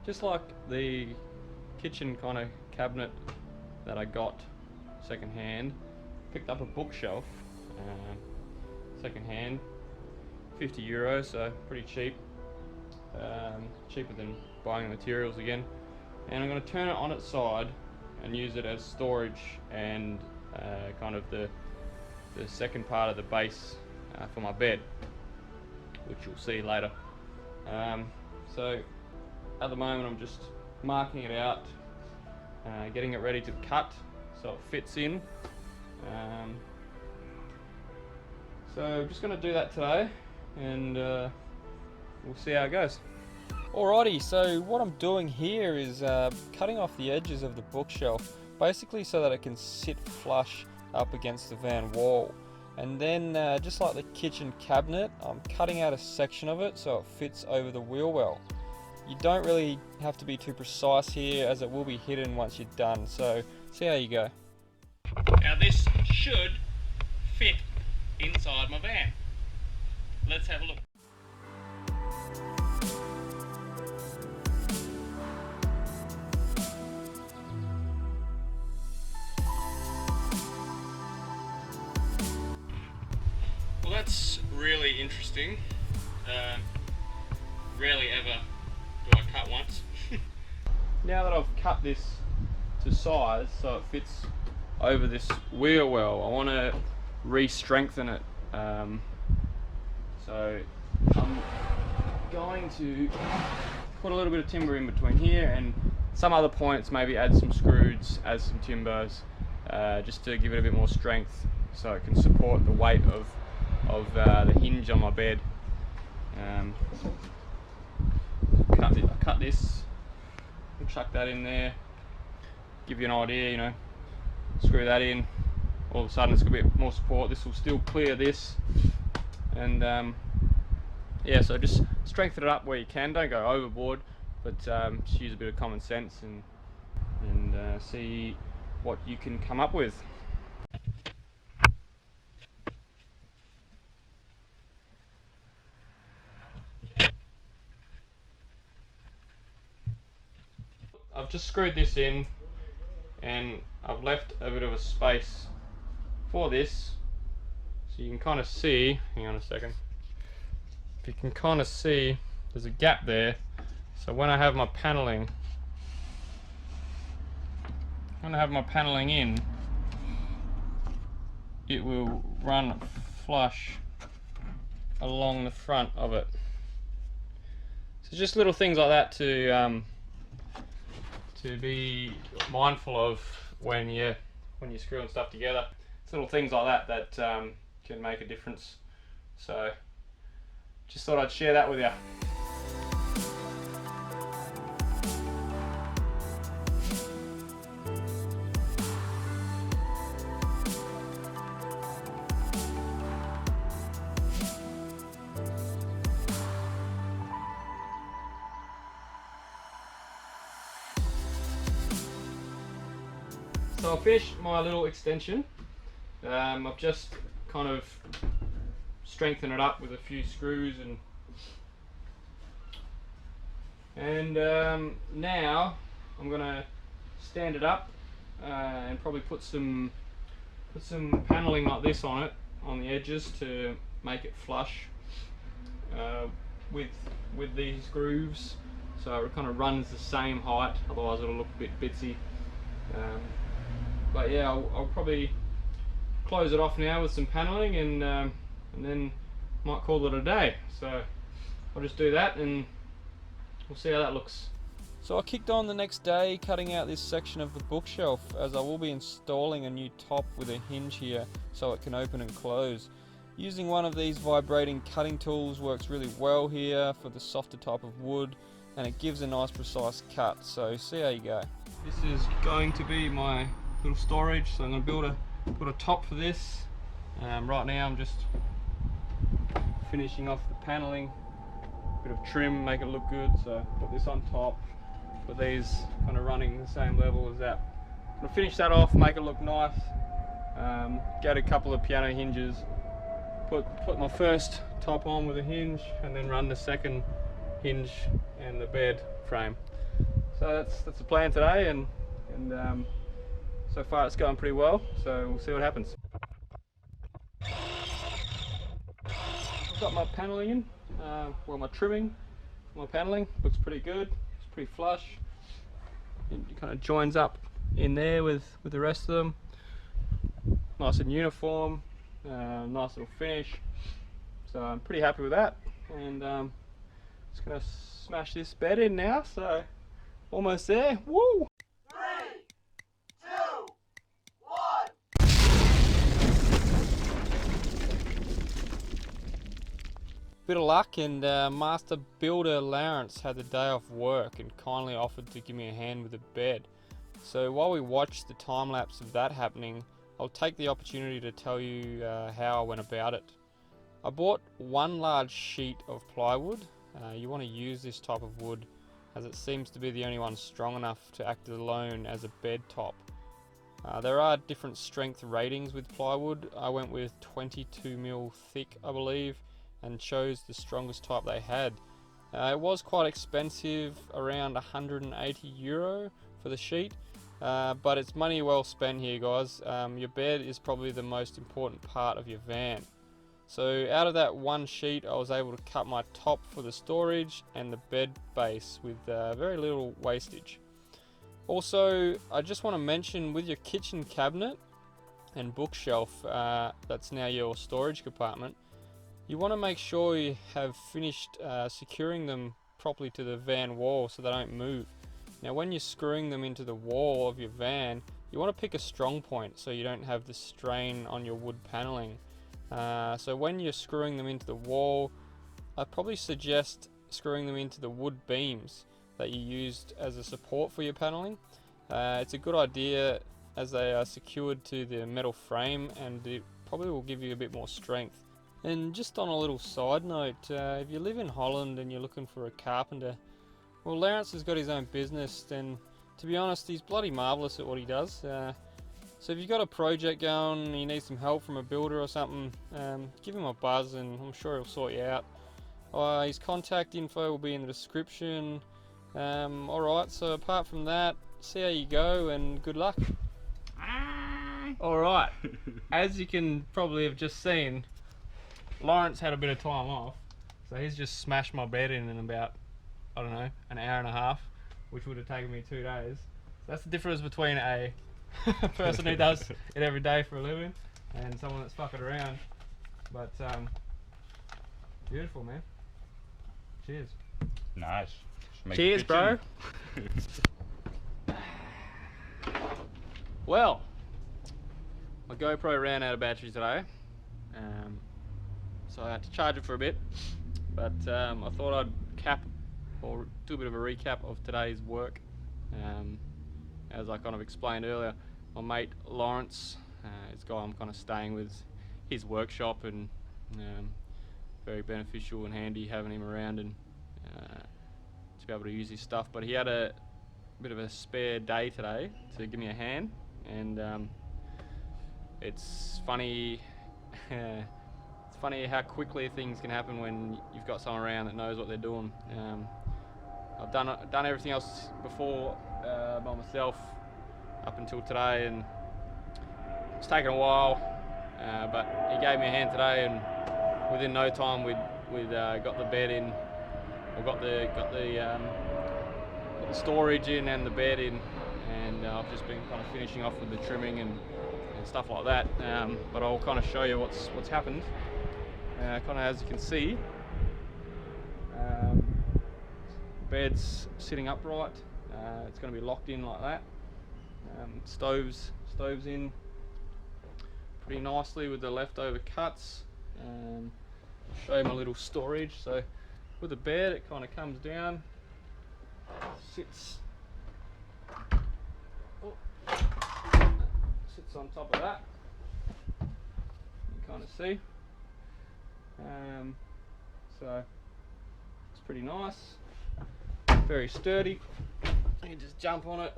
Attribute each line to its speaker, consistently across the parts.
Speaker 1: just like the kitchen kind of cabinet that I got second hand, picked up a bookshelf second hand, €50, so pretty cheap, cheaper than buying the materials again. And I'm going to turn it on its side and use it as storage and kind of the second part of the base for my bed, which you'll see later. So at the moment I'm just marking it out, getting it ready to cut so it fits in. So I'm just going to do that today, and we'll see how it goes. Alrighty, so what I'm doing here is cutting off the edges of the bookshelf, basically so that it can sit flush up against the van wall. And then just like the kitchen cabinet, I'm cutting out a section of it so it fits over the wheel well. You don't really have to be too precise here, as it will be hidden once you're done, so see how you go. Now this should fit inside my van. Let's have a look. Well, that's really interesting. Rarely ever do I cut once. Now that I've cut this to size so it fits over this wheel well, I want to re-strengthen it. So I'm going to put a little bit of timber in between here and some other points, maybe add some screws, add some timbers, just to give it a bit more strength so it can support the weight of the hinge on my bed. I cut this, and chuck that in there, give you an idea, you know, screw that in, all of a sudden it's got a bit more support. This will still clear this, and yeah, so just strengthen it up where you can, don't go overboard, but just use a bit of common sense and see what you can come up with. I've just screwed this in, and I've left a bit of a space for this, so you can kind of see, hang on a second, if you can kind of see there's a gap there, so when I have my paneling in, it will run flush along the front of it. So just little things like that to be mindful of when you're screwing stuff together. It's little things like that can make a difference. So just thought I'd share that with you. So I finished my little extension. I've just kind of strengthened it up with a few screws and now I'm gonna stand it up and probably put some paneling like this on it, on the edges, to make it flush with these grooves, so it kind of runs the same height, otherwise it'll look a bit bitsy. But yeah, I'll probably close it off now with some paneling, and then might call it a day. So I'll just do that and we'll see how that looks. So I kicked on the next day, cutting out this section of the bookshelf, as I will be installing a new top with a hinge here so it can open and close. Using one of these vibrating cutting tools works really well here for the softer type of wood, and it gives a nice precise cut. So see how you go. This is going to be my little storage, so I'm going to put a top for this. Right now I'm just finishing off the paneling, bit of trim, make it look good. So put this on top, put these kind of running the same level as that. I'm going to finish that off, make it look nice, get a couple of piano hinges, put my first top on with a hinge, and then run the second hinge and the bed frame. So that's the plan today, and so far it's going pretty well. So we'll see what happens. I've got my paneling in, well, my trimming, my paneling looks pretty good. It's pretty flush. It kind of joins up in there with the rest of them. Nice and uniform, nice little finish. So I'm pretty happy with that, and just gonna smash this bed in now. So almost there. Woo!
Speaker 2: 3, 2, 1.
Speaker 1: Bit of luck, and Master Builder Lawrence had the day off work and kindly offered to give me a hand with the bed. So while we watch the time lapse of that happening, I'll take the opportunity to tell you how I went about it. I bought one large sheet of plywood. You want to use this type of wood as it seems to be the only one strong enough to act alone as a bed top. There are different strength ratings with plywood. I went with 22mm thick, I believe, and chose the strongest type they had. It was quite expensive, around €180 for the sheet, but it's money well spent here, guys. Your bed is probably the most important part of your van. So out of that one sheet, I was able to cut my top for the storage and the bed base with very little wastage. Also, I just want to mention, with your kitchen cabinet and bookshelf, that's now your storage compartment, you want to make sure you have finished securing them properly to the van wall so they don't move. Now when you're screwing them into the wall of your van, you want to pick a strong point so you don't have the strain on your wood paneling. So when you're screwing them into the wall, I probably suggest screwing them into the wood beams that you used as a support for your paneling. It's a good idea as they are secured to the metal frame, and it probably will give you a bit more strength. And just on a little side note, if you live in Holland and you're looking for a carpenter, well, Lawrence has got his own business, and to be honest, he's bloody marvellous at what he does. So if you've got a project going and you need some help from a builder or something, give him a buzz and I'm sure he'll sort you out. His contact info will be in the description. Alright, so apart from that, see how you go and good luck. Alright, as you can probably have just seen, Lawrence had a bit of time off, so he's just smashed my bed in about, I don't know, an hour and a half, which would have taken me 2 days. So that's the difference between a person who does it every day for a living and someone that's fucking around. But beautiful, man. Cheers.
Speaker 3: Nice.
Speaker 1: Cheers, bro. Well, my GoPro ran out of battery today, so I had to charge it for a bit, but I thought I'd cap or do a bit of a recap of today's work. As I kind of explained earlier, my mate Lawrence is a guy I'm kind of staying with, his workshop, and very beneficial and handy having him around and to be able to use his stuff. But he had a bit of a spare day today to give me a hand, and it's funny it's funny how quickly things can happen when you've got someone around that knows what they're doing. I've done everything else before by myself up until today, and it's taken a while, but he gave me a hand today, and within no time we'd got the bed in, or got the storage in and the bed in, and I've just been kind of finishing off with the trimming and stuff like that. But I'll kind of show you what's happened. Kind of as you can see, bed's sitting upright. It's going to be locked in like that. Stoves in pretty nicely with the leftover cuts. I'll show you my little storage. So with the bed, it kind of comes down, sits on top of that. You kind of see. So it's pretty nice, very sturdy. You can just jump on it,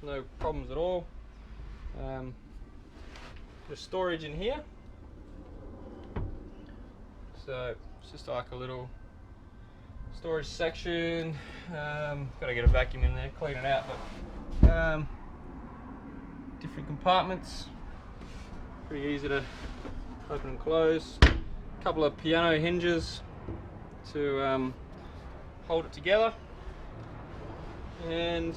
Speaker 1: no problems at all. There's storage in here, so it's just like a little storage section. Got to get a vacuum in there, clean it out, but different compartments. Pretty easy to open and close. A couple of piano hinges to hold it together. And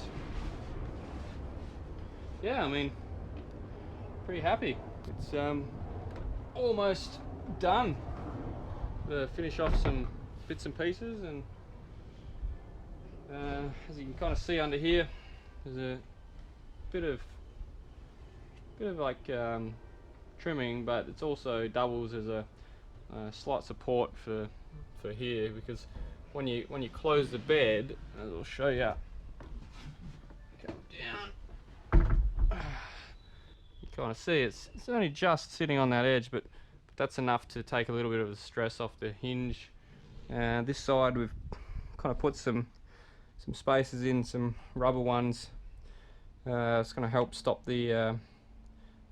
Speaker 1: yeah, I mean, pretty happy. It's almost done. Finish off some bits and pieces, and as you can kind of see under here, there's a bit of like trimming, but it's also doubles as a slight support for here, because when you close the bed, as I'll show you, come down, you kind of see it's only just sitting on that edge, but that's enough to take a little bit of the stress off the hinge. This side we've kind of put some spacers in, some rubber ones. It's going to help stop the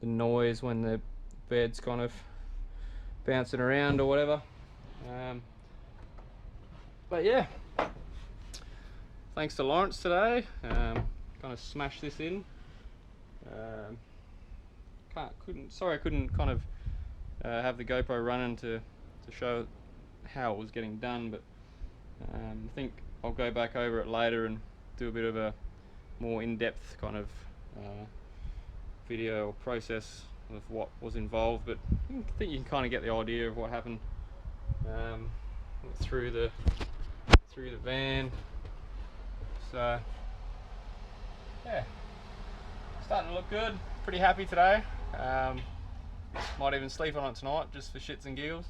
Speaker 1: noise when the bed's kind of bouncing around or whatever. But yeah, thanks to Lawrence today. Kind of smashed this in. Sorry I couldn't kind of have the GoPro running to show how it was getting done, but I think I'll go back over it later and do a bit of a more in-depth kind of video or process of what was involved, but I think you can kind of get the idea of what happened through the van. So yeah, starting to look good. Pretty happy today. Might even sleep on it tonight just for shits and giggles.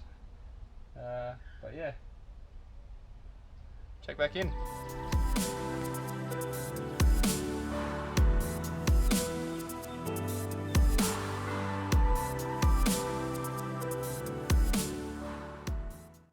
Speaker 1: But yeah, check back in.